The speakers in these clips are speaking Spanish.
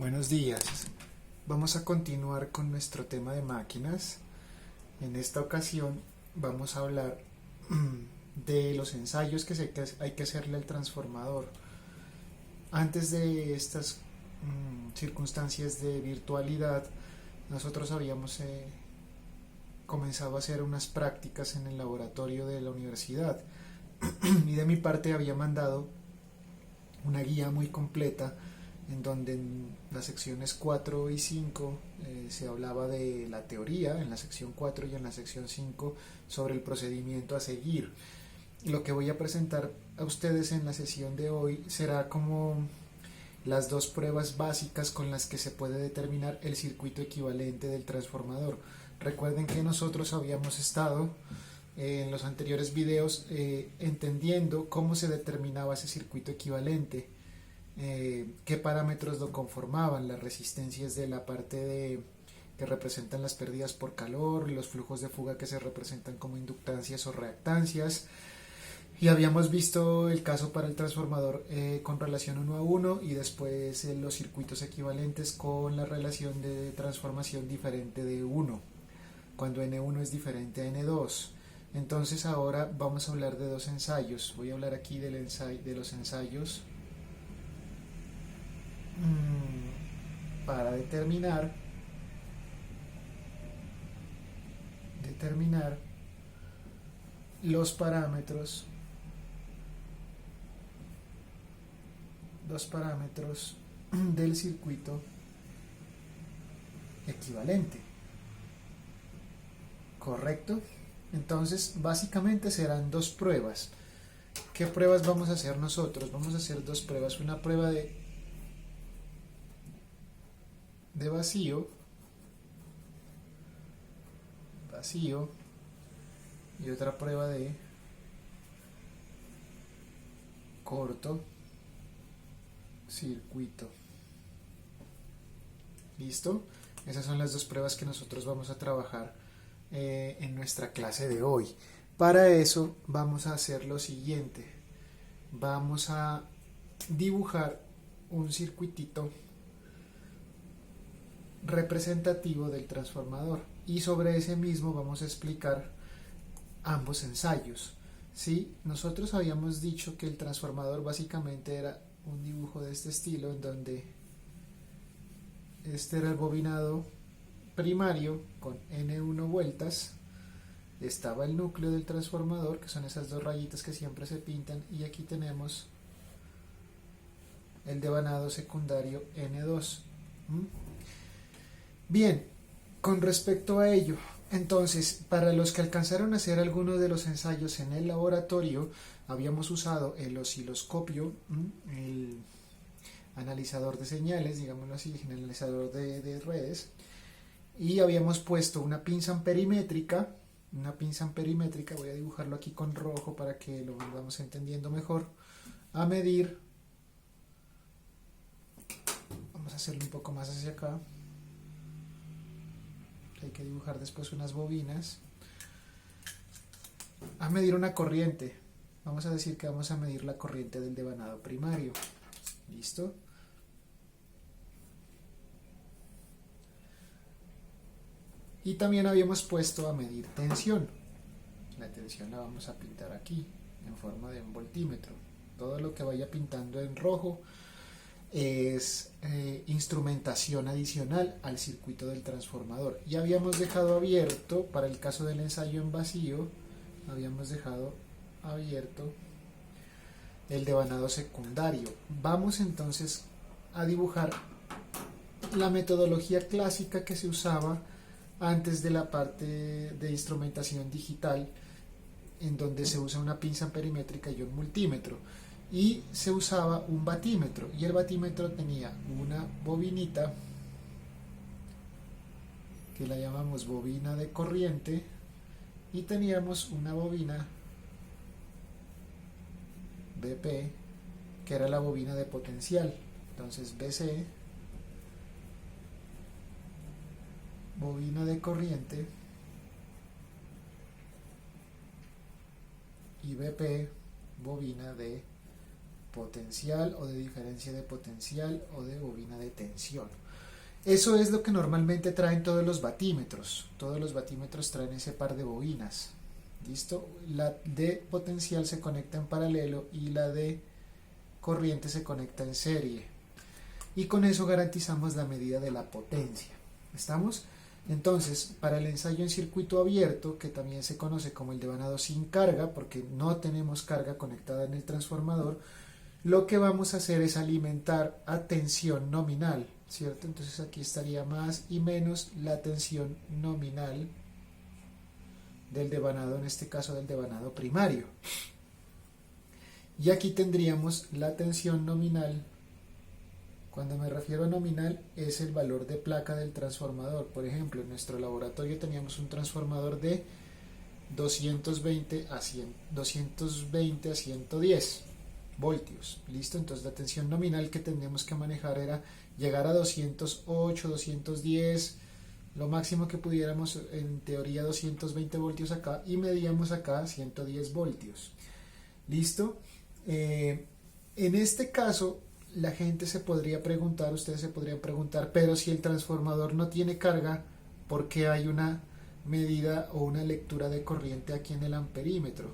Buenos días. Vamos a continuar con nuestro tema de máquinas. En esta ocasión vamos a hablar de los ensayos que hay que hacerle al transformador. Antes de estas circunstancias de virtualidad, nosotros habíamos comenzado a hacer unas prácticas en el laboratorio de la universidad y de mi parte había mandado una guía muy completa en donde en las secciones 4 y 5 se hablaba de la teoría, en la sección 4 y en la sección 5 sobre el procedimiento a seguir. Lo que voy a presentar a ustedes en la sesión de hoy será como las dos pruebas básicas con las que se puede determinar el circuito equivalente del transformador. Recuerden que nosotros habíamos estado en los anteriores videos entendiendo cómo se determinaba ese circuito equivalente, qué parámetros lo conformaban, las resistencias de la parte que representan las pérdidas por calor, los flujos de fuga que se representan como inductancias o reactancias, y habíamos visto el caso para el transformador con relación 1 a 1 y después los circuitos equivalentes con la relación de transformación diferente de 1, cuando N1 es diferente a N2. Entonces ahora vamos a hablar de dos ensayos. Voy a hablar aquí de los ensayos para determinar los parámetros del circuito equivalente. ¿Correcto? Entonces básicamente serán dos pruebas. ¿Qué pruebas vamos a hacer nosotros? Vamos a hacer dos pruebas. Una prueba de vacío y otra prueba de corto circuito. ¿Listo? Esas son las dos pruebas que nosotros vamos a trabajar en nuestra clase de hoy. Para eso vamos a hacer lo siguiente. Vamos a dibujar un circuitito representativo del transformador y sobre ese mismo vamos a explicar ambos ensayos. ¿Sí? Nosotros habíamos dicho que el transformador básicamente era un dibujo de este estilo, en donde este era el bobinado primario con N1 vueltas, estaba el núcleo del transformador, que son esas dos rayitas que siempre se pintan, y aquí tenemos el devanado secundario N2. Bien, con respecto a ello, entonces, para los que alcanzaron a hacer algunos de los ensayos en el laboratorio, habíamos usado el osciloscopio, el analizador de señales, digámoslo así, el analizador de redes, y habíamos puesto una pinza perimétrica, voy a dibujarlo aquí con rojo para que lo vamos entendiendo mejor, a medir, vamos a hacerlo un poco más hacia acá, hay que dibujar después unas bobinas, a medir una corriente. Vamos a decir que vamos a medir la corriente del devanado primario. ¿Listo? Y también habíamos puesto a medir tensión. La tensión la vamos a pintar aquí en forma de un voltímetro. Todo lo que vaya pintando en rojo es instrumentación adicional al circuito del transformador. Y habíamos dejado abierto, para el caso del ensayo en vacío, habíamos dejado abierto el devanado secundario. Vamos entonces a dibujar la metodología clásica que se usaba antes de la parte de instrumentación digital, en donde se usa una pinza perimétrica y un multímetro, y se usaba un batímetro, y el batímetro tenía una bobinita que la llamamos bobina de corriente, y teníamos una bobina BP que era la bobina de potencial. Entonces BC, bobina de corriente, y BP, bobina de potencial o de diferencia de potencial o de bobina de tensión. Eso es lo que normalmente traen todos los batímetros. Todos los batímetros traen ese par de bobinas. ¿Listo? La de potencial se conecta en paralelo y la de corriente se conecta en serie. Y con eso garantizamos la medida de la potencia. ¿Estamos? Entonces, para el ensayo en circuito abierto, que también se conoce como el devanado sin carga, porque no tenemos carga conectada en el transformador, lo que vamos a hacer es alimentar a tensión nominal, ¿cierto? Entonces aquí estaría más y menos la tensión nominal del devanado, en este caso del devanado primario. Y aquí tendríamos la tensión nominal. Cuando me refiero a nominal es el valor de placa del transformador. Por ejemplo, en nuestro laboratorio teníamos un transformador de 220 a 110 voltios. ¿Listo? Entonces la tensión nominal que teníamos que manejar era llegar a 208, 210, lo máximo que pudiéramos, en teoría 220 voltios acá, y medíamos acá 110 voltios. ¿Listo? En este caso la gente se podría preguntar, ustedes se podrían preguntar, pero si el transformador no tiene carga, ¿por qué hay una medida o una lectura de corriente aquí en el amperímetro?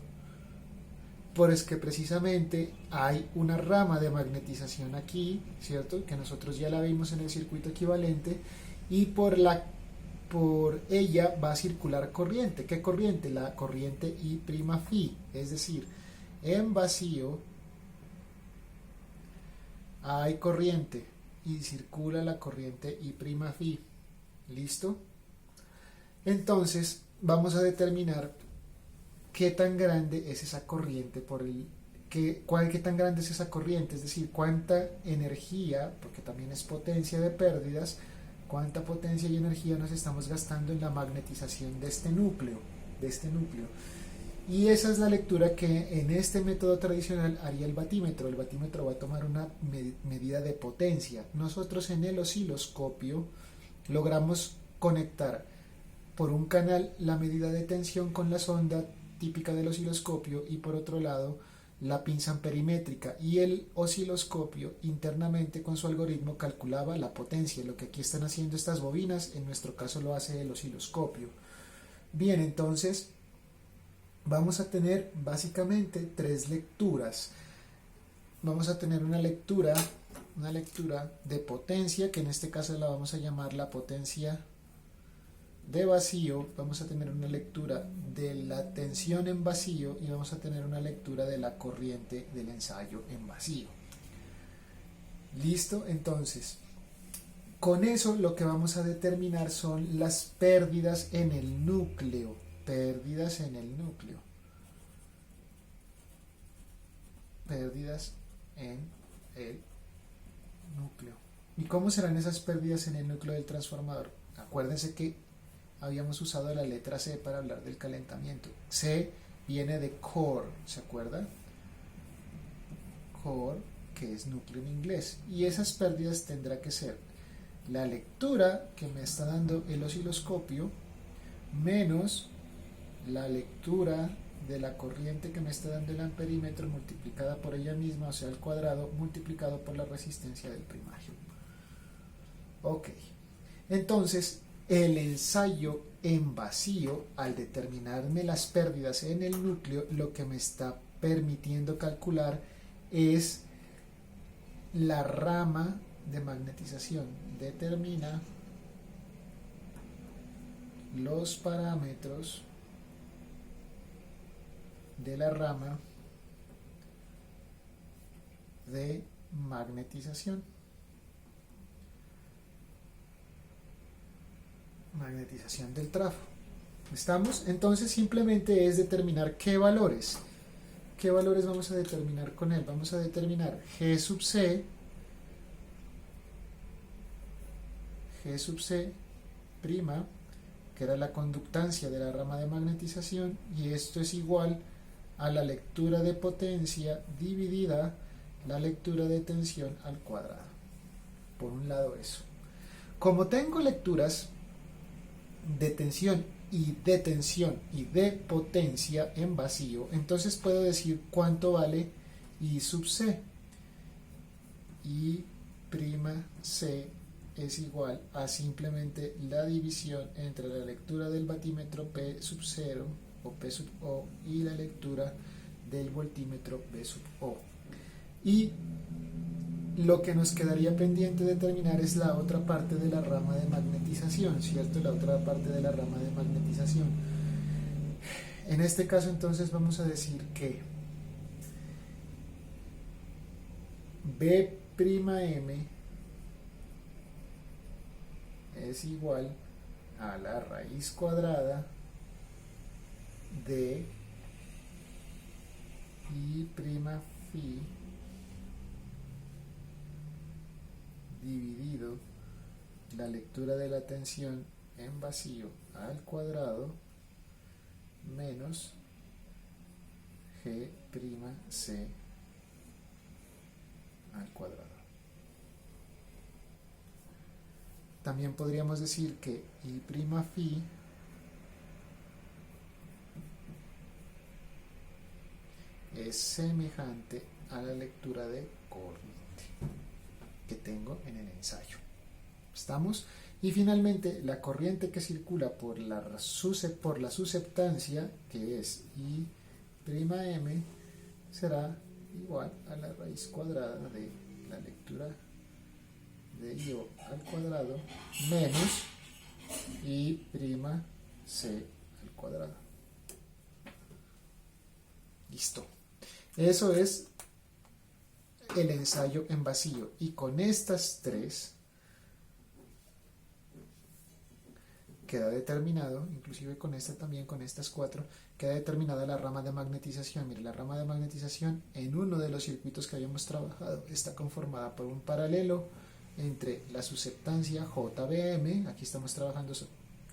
Pues que precisamente hay una rama de magnetización aquí, ¿cierto? Que nosotros ya la vimos en el circuito equivalente, y por ella va a circular corriente. ¿Qué corriente? La corriente I'∅, es decir, en vacío hay corriente y circula la corriente I'∅. ¿Listo? Entonces vamos a determinar qué tan grande es esa corriente, qué tan grande es esa corriente, es decir, cuánta energía, porque también es potencia de pérdidas, cuánta potencia y energía nos estamos gastando en la magnetización de este núcleo. Y esa es la lectura que en este método tradicional haría el batímetro. El batímetro va a tomar una medida de potencia. Nosotros en el osciloscopio logramos conectar por un canal la medida de tensión con la sonda típica del osciloscopio y por otro lado la pinza amperimétrica, y el osciloscopio internamente con su algoritmo calculaba la potencia. Lo que aquí están haciendo estas bobinas, en nuestro caso lo hace el osciloscopio. Bien, entonces vamos a tener básicamente tres lecturas. Vamos a tener una lectura de potencia, que en este caso la vamos a llamar la potencia de vacío. Vamos a tener una lectura de la tensión en vacío y vamos a tener una lectura de la corriente del ensayo en vacío. ¿Listo? Entonces, con eso lo que vamos a determinar son las pérdidas en el núcleo. Pérdidas en el núcleo. ¿Y cómo serán esas pérdidas en el núcleo del transformador? Acuérdense que habíamos usado la letra C para hablar del calentamiento. C viene de core, ¿se acuerdan? Core, que es núcleo en inglés. Y esas pérdidas tendrá que ser la lectura que me está dando el osciloscopio menos la lectura de la corriente que me está dando el amperímetro multiplicada por ella misma, o sea, al cuadrado, multiplicado por la resistencia del primario. Ok. Entonces, el ensayo en vacío, al determinarme las pérdidas en el núcleo, lo que me está permitiendo calcular es la rama de magnetización. Determina los parámetros de la rama de magnetización. Magnetización del trafo. ¿Estamos? Entonces simplemente es determinar qué valores. ¿Qué valores vamos a determinar con él? Vamos a determinar G sub C prima, que era la conductancia de la rama de magnetización, y esto es igual a la lectura de potencia dividida la lectura de tensión al cuadrado. Por un lado eso. Como tengo lecturas de tensión y de potencia en vacío, entonces puedo decir cuánto vale I sub C. I' C es igual a simplemente la división entre la lectura del batímetro P sub 0 o P sub O y la lectura del voltímetro P sub O. Y lo que nos quedaría pendiente determinar es la otra parte de la rama de magnetización, ¿cierto? La otra parte de la rama de magnetización. En este caso entonces vamos a decir que B'M es igual a la raíz cuadrada de I' phi dividido la lectura de la tensión en vacío al cuadrado menos G'(C) al cuadrado. También podríamos decir que I' phi es semejante a la lectura de corriente que tengo en el ensayo. ¿Estamos? Y finalmente la corriente que circula por la susceptancia, que es I'M, será igual a la raíz cuadrada de la lectura de I' al cuadrado menos I'(C) al cuadrado. Listo. Eso es el ensayo en vacío, y con estas tres queda determinado, inclusive con esta también, con estas cuatro, queda determinada la rama de magnetización. Mire, la rama de magnetización en uno de los circuitos que habíamos trabajado está conformada por un paralelo entre la susceptancia JBM, aquí estamos trabajando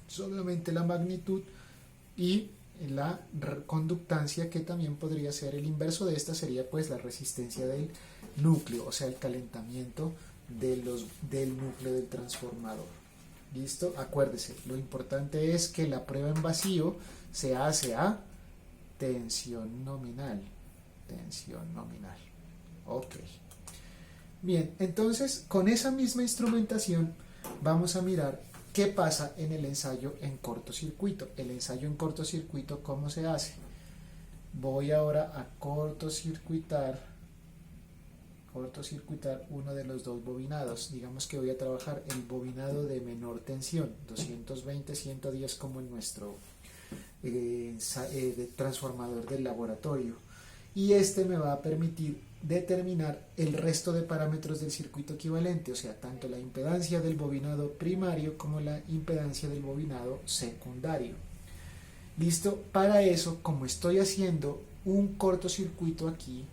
solamente la magnitud, y la conductancia, que también podría ser el inverso de esta, sería pues la resistencia del núcleo, o sea, el calentamiento del núcleo del transformador. ¿Listo? Acuérdese, lo importante es que la prueba en vacío se hace a tensión nominal. Tensión nominal. Ok. Bien, entonces con esa misma instrumentación vamos a mirar qué pasa en el ensayo en cortocircuito. El ensayo en cortocircuito, ¿cómo se hace? Voy ahora a cortocircuitar uno de los dos bobinados. Digamos que voy a trabajar el bobinado de menor tensión, 220, 110, como en nuestro transformador del laboratorio. Y este me va a permitir determinar el resto de parámetros del circuito equivalente, o sea, tanto la impedancia del bobinado primario como la impedancia del bobinado secundario. Listo, para eso, como estoy haciendo un cortocircuito aquí,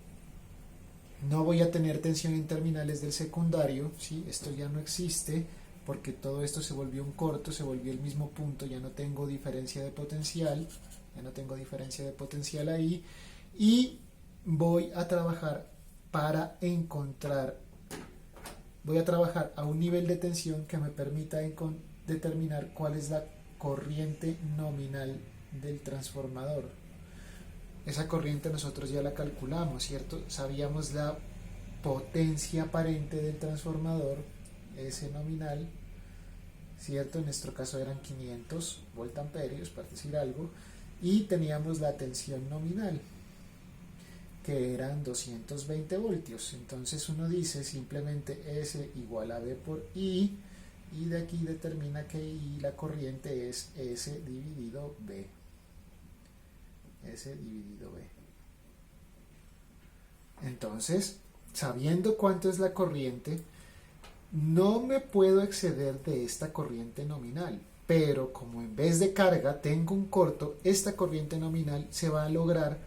no voy a tener tensión en terminales del secundario, ¿sí? Esto ya no existe porque todo esto se volvió un corto, se volvió el mismo punto, ya no tengo diferencia de potencial, ahí, y voy a trabajar a un nivel de tensión que me permita determinar cuál es la corriente nominal del transformador. Esa corriente nosotros ya la calculamos, ¿cierto? Sabíamos la potencia aparente del transformador, S nominal, ¿cierto? En nuestro caso eran 500 voltamperios, para decir algo, y teníamos la tensión nominal, que eran 220 voltios. Entonces uno dice simplemente S igual a V por I, y de aquí determina que I, la corriente, es S dividido V. S dividido V. Entonces, sabiendo cuánto es la corriente, no me puedo exceder de esta corriente nominal, pero como en vez de carga tengo un corto, esta corriente nominal se va a lograr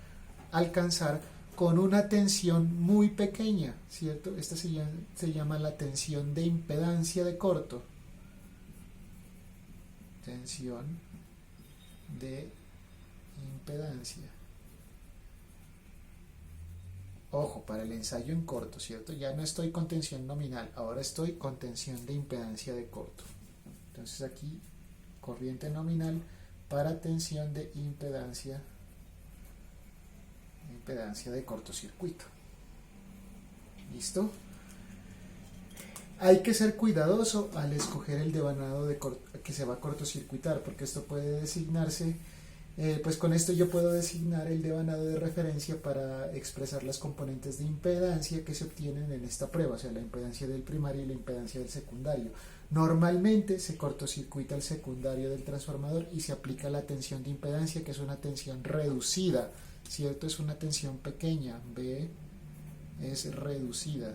alcanzar con una tensión muy pequeña, ¿cierto? Esta se llama la tensión de impedancia de corto. Tensión de impedancia. Ojo, para el ensayo en corto, ¿cierto? Ya no estoy con tensión nominal, ahora estoy con tensión de impedancia de corto. Entonces aquí, corriente nominal para tensión de impedancia de cortocircuito. ¿Listo? Hay que ser cuidadoso al escoger el devanado que se va a cortocircuitar, porque esto puede designarse, pues con esto yo puedo designar el devanado de referencia para expresar las componentes de impedancia que se obtienen en esta prueba, o sea, la impedancia del primario y la impedancia del secundario. Normalmente se cortocircuita el secundario del transformador y se aplica la tensión de impedancia, que es una tensión reducida, ¿cierto? Es una tensión pequeña, B es reducida.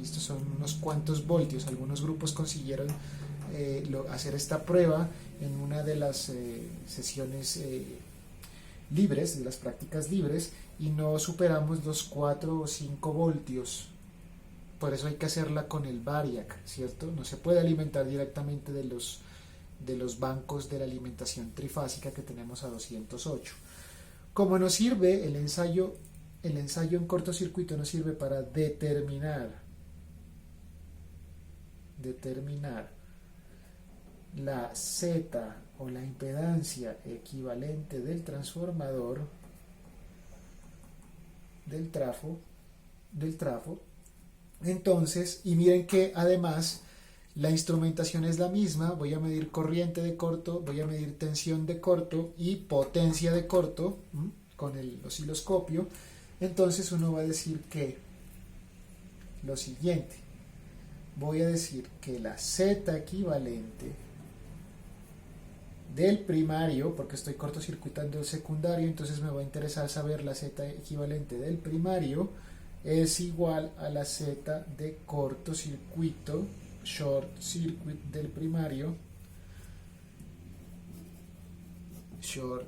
Estos son unos cuantos voltios. Algunos grupos consiguieron hacer esta prueba en una de las sesiones libres, de las prácticas libres, y no superamos los 4 o 5 voltios. Por eso hay que hacerla con el variac, ¿cierto? No se puede alimentar directamente de los bancos de la alimentación trifásica que tenemos a 208. Como nos sirve el ensayo en cortocircuito, nos sirve para determinar la Z o la impedancia equivalente del transformador del trafo. Entonces, y miren que además la instrumentación es la misma. Voy a medir corriente de corto, voy a medir tensión de corto y potencia de corto con el osciloscopio. Entonces uno va a decir que lo siguiente, voy a decir que la Z equivalente del primario, porque estoy cortocircuitando el secundario, entonces me va a interesar saber la Z equivalente del primario, es igual a la Z de cortocircuito, short circuit del primario, short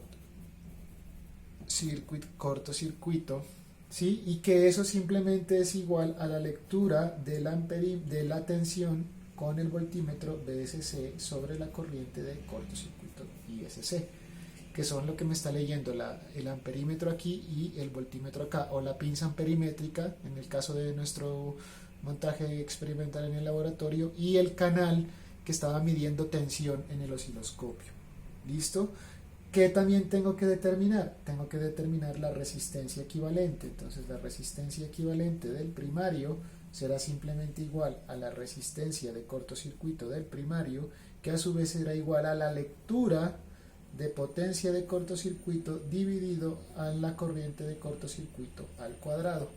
circuit, cortocircuito, ¿sí? Y que eso simplemente es igual a la lectura de la tensión con el voltímetro VSC sobre la corriente de cortocircuito ISC, que son lo que me está leyendo el amperímetro aquí y el voltímetro acá, o la pinza amperimétrica en el caso de nuestro montaje experimental en el laboratorio, y el canal que estaba midiendo tensión en el osciloscopio. ¿Listo? ¿Qué también tengo que determinar? Tengo que determinar la resistencia equivalente. Entonces la resistencia equivalente del primario será simplemente igual a la resistencia de cortocircuito del primario, que a su vez será igual a la lectura de potencia de cortocircuito dividido a la corriente de cortocircuito al cuadrado.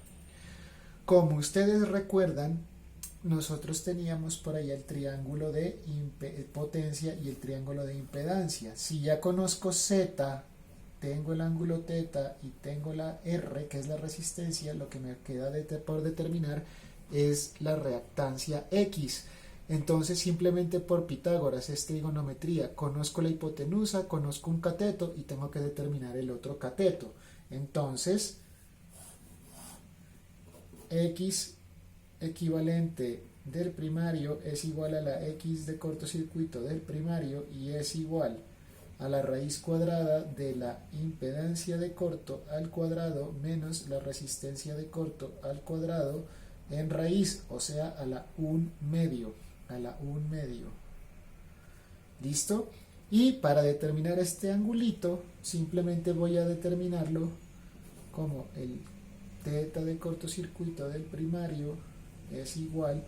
Como ustedes recuerdan, nosotros teníamos por ahí el triángulo de potencia y el triángulo de impedancia. Si ya conozco Z, tengo el ángulo θ y tengo la R, que es la resistencia, lo que me queda por determinar es la reactancia X. Entonces simplemente por Pitágoras es trigonometría, conozco la hipotenusa, conozco un cateto y tengo que determinar el otro cateto. Entonces X equivalente del primario es igual a la X de cortocircuito del primario y es igual a la raíz cuadrada de la impedancia de corto al cuadrado menos la resistencia de corto al cuadrado en raíz, o sea, a la 1 medio. ¿Listo? Y para determinar este angulito, simplemente voy a determinarlo como el θ de cortocircuito del primario es igual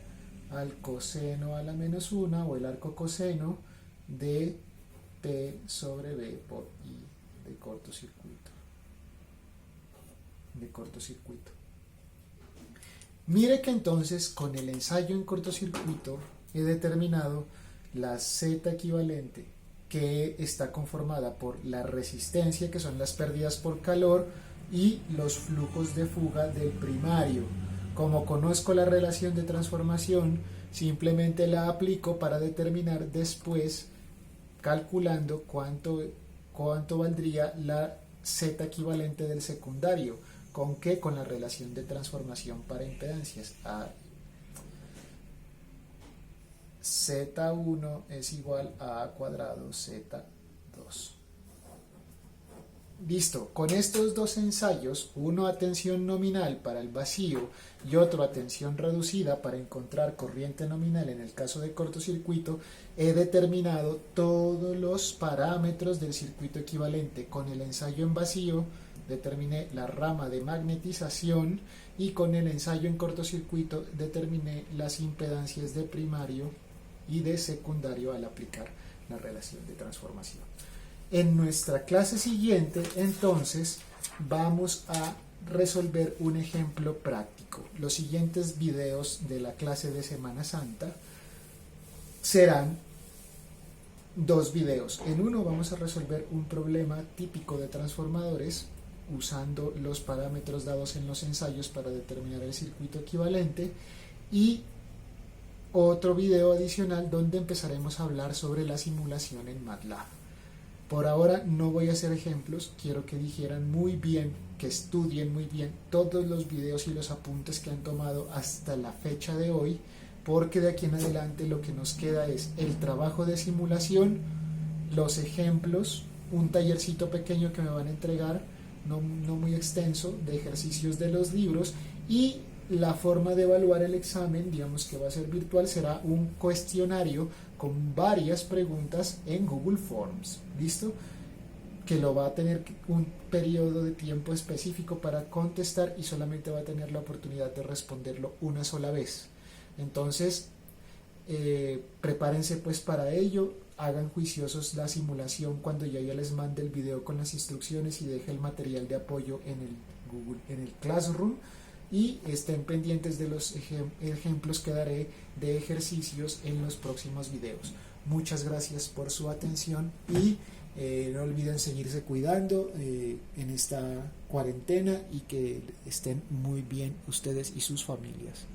al coseno a la menos 1 o el arco coseno de P sobre B por I de cortocircuito. Mire que entonces con el ensayo en cortocircuito he determinado la Z equivalente, que está conformada por la resistencia, que son las pérdidas por calor, y los flujos de fuga del primario. Como conozco la relación de transformación, simplemente la aplico para determinar después, calculando cuánto valdría la Z equivalente del secundario. ¿Con qué? Con la relación de transformación para impedancias. Z1 es igual a A cuadrado Z2. Listo, con estos dos ensayos, uno a tensión nominal para el vacío y otro a tensión reducida para encontrar corriente nominal en el caso de cortocircuito, he determinado todos los parámetros del circuito equivalente. Con el ensayo en vacío determiné la rama de magnetización y con el ensayo en cortocircuito determiné las impedancias de primario y de secundario al aplicar la relación de transformación. En nuestra clase siguiente, entonces, vamos a resolver un ejemplo práctico. Los siguientes videos de la clase de Semana Santa serán 2 videos. En uno vamos a resolver un problema típico de transformadores usando los parámetros dados en los ensayos para determinar el circuito equivalente, y otro video adicional donde empezaremos a hablar sobre la simulación en MATLAB. Por ahora no voy a hacer ejemplos, quiero que dijeran muy bien, que estudien muy bien todos los videos y los apuntes que han tomado hasta la fecha de hoy, porque de aquí en adelante lo que nos queda es el trabajo de simulación, los ejemplos, un tallercito pequeño que me van a entregar, no muy extenso, de ejercicios de los libros, y la forma de evaluar el examen, digamos que va a ser virtual, será un cuestionario con varias preguntas en Google Forms, ¿listo? Que lo va a tener un periodo de tiempo específico para contestar y solamente va a tener la oportunidad de responderlo una sola vez. Entonces, prepárense pues para ello, hagan juiciosos la simulación cuando ya les mande el video con las instrucciones y deje el material de apoyo en el Classroom, y estén pendientes de los ejemplos que daré de ejercicios en los próximos videos. Muchas gracias por su atención y no olviden seguirse cuidando en esta cuarentena, y que estén muy bien ustedes y sus familias.